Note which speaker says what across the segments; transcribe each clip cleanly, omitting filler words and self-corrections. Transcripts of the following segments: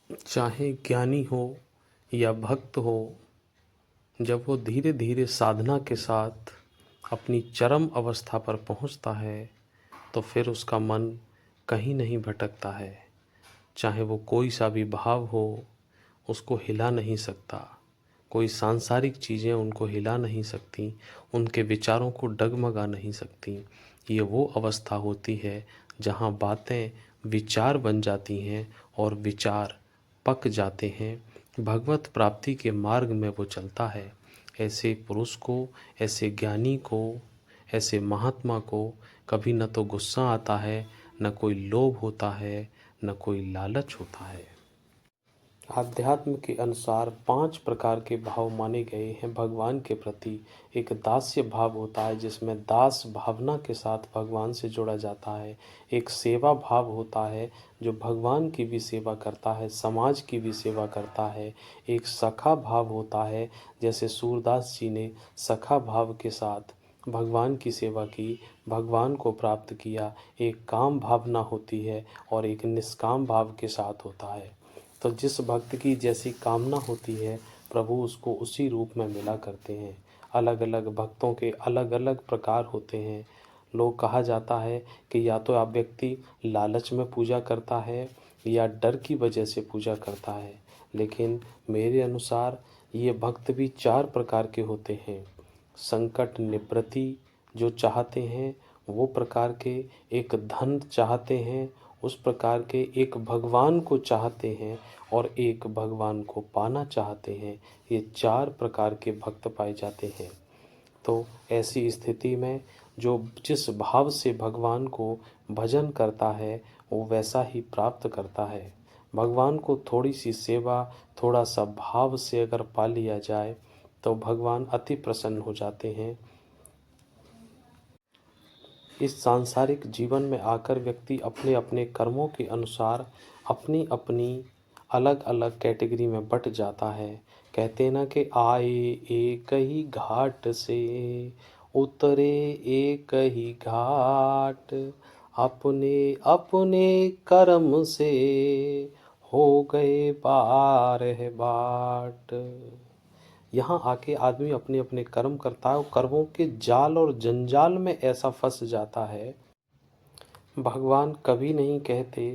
Speaker 1: चाहे ज्ञानी हो या भक्त हो, जब वो धीरे धीरे साधना के साथ अपनी चरम अवस्था पर पहुंचता है तो फिर उसका मन कहीं नहीं भटकता है। चाहे वो कोई सा भी भाव हो, उसको हिला नहीं सकता। कोई सांसारिक चीज़ें उनको हिला नहीं सकती, उनके विचारों को डगमगा नहीं सकती। ये वो अवस्था होती है जहाँ बातें विचार बन जाती हैं और विचार पक जाते हैं। भगवत प्राप्ति के मार्ग में वो चलता है। ऐसे पुरुष को, ऐसे ज्ञानी को, ऐसे महात्मा को कभी न तो गुस्सा आता है, न कोई लोभ होता है, न कोई लालच होता है। आध्यात्म के अनुसार 5 प्रकार के भाव माने गए हैं भगवान के प्रति। एक दास्य भाव होता है जिसमें दास भावना के साथ भगवान से जोड़ा जाता है। एक सेवा भाव होता है जो भगवान की भी सेवा करता है, समाज की भी सेवा करता है। एक सखा भाव होता है, जैसे सूरदास जी ने सखा भाव के साथ भगवान की सेवा की, भगवान को प्राप्त किया। एक काम भावना होती है और एक निष्काम भाव के साथ होता है। तो जिस भक्त की जैसी कामना होती है, प्रभु उसको उसी रूप में मिला करते हैं। अलग अलग भक्तों के अलग अलग प्रकार होते हैं। लोग कहा जाता है कि या तो आप व्यक्ति लालच में पूजा करता है या डर की वजह से पूजा करता है, लेकिन मेरे अनुसार ये भक्त भी 4 प्रकार के होते हैं। संकट निवृत्ति जो चाहते हैं वो प्रकार के, एक धन चाहते हैं उस प्रकार के, एक भगवान को चाहते हैं और एक भगवान को पाना चाहते हैं। ये 4 प्रकार के भक्त पाए जाते हैं। तो ऐसी स्थिति में जो जिस भाव से भगवान को भजन करता है वो वैसा ही प्राप्त करता है। भगवान को थोड़ी सी सेवा, थोड़ा सा भाव से अगर पा लिया जाए तो भगवान अति प्रसन्न हो जाते हैं। इस सांसारिक जीवन में आकर व्यक्ति अपने अपने कर्मों के अनुसार अपनी अपनी अलग अलग कैटेगरी में बट जाता है। कहते हैं ना कि आए एक ही घाट से, उतरे एक ही घाट, अपने अपने कर्म से हो गए पार है बाट। यहाँ आके आदमी अपने अपने कर्म करता है और कर्मों के जाल और जंजाल में ऐसा फंस जाता है। भगवान कभी नहीं कहते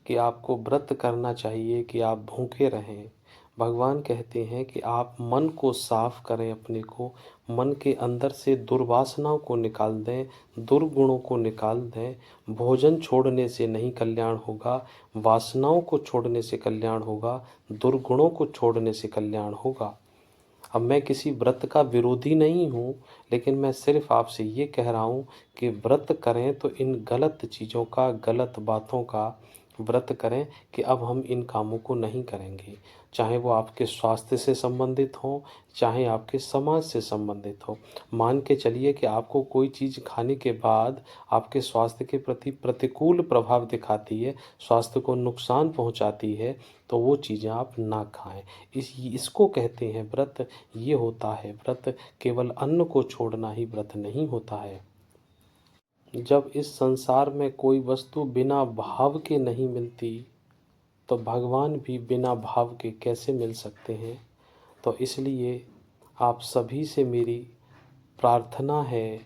Speaker 1: कि आपको व्रत करना चाहिए, कि आप भूखे रहें। भगवान कहते हैं कि आप मन को साफ करें, अपने को मन के अंदर से दुर्वासनाओं को निकाल दें, दुर्गुणों को निकाल दें। भोजन छोड़ने से नहीं कल्याण होगा, वासनाओं को छोड़ने से कल्याण होगा, दुर्गुणों को छोड़ने से कल्याण होगा। अब मैं किसी व्रत का विरोधी नहीं हूँ, लेकिन मैं सिर्फ आपसे ये कह रहा हूँ कि व्रत करें तो इन गलत चीज़ों का, गलत बातों का व्रत करें कि अब हम इन कामों को नहीं करेंगे। चाहे वो आपके स्वास्थ्य से संबंधित हो, चाहे आपके समाज से संबंधित हो। मान के चलिए कि आपको कोई चीज़ खाने के बाद आपके स्वास्थ्य के प्रति प्रतिकूल प्रभाव दिखाती है, स्वास्थ्य को नुकसान पहुंचाती है, तो वो चीज़ें आप ना खाएं। इसको कहते हैं व्रत। ये होता है व्रत। केवल अन्न को छोड़ना ही व्रत नहीं होता है। जब इस संसार में कोई वस्तु बिना भाव के नहीं मिलती, तो भगवान भी बिना भाव के कैसे मिल सकते हैं। तो इसलिए आप सभी से मेरी प्रार्थना है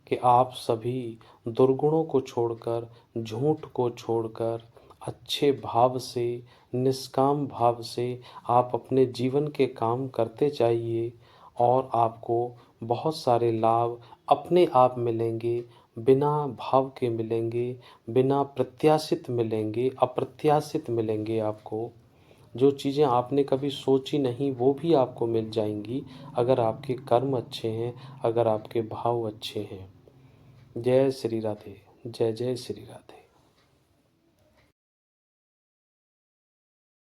Speaker 1: कि आप सभी दुर्गुणों को छोड़कर, झूठ को छोड़कर, अच्छे भाव से, निष्काम भाव से आप अपने जीवन के काम करते जाइए और आपको बहुत सारे लाभ अपने आप मिलेंगे, बिना भाव के मिलेंगे, बिना प्रत्याशित मिलेंगे, अप्रत्याशित मिलेंगे आपको। जो चीज़ें आपने कभी सोची नहीं वो भी आपको मिल जाएंगी, अगर आपके कर्म अच्छे हैं, अगर आपके भाव अच्छे हैं। जय श्री राधे। जय जय श्री राधे।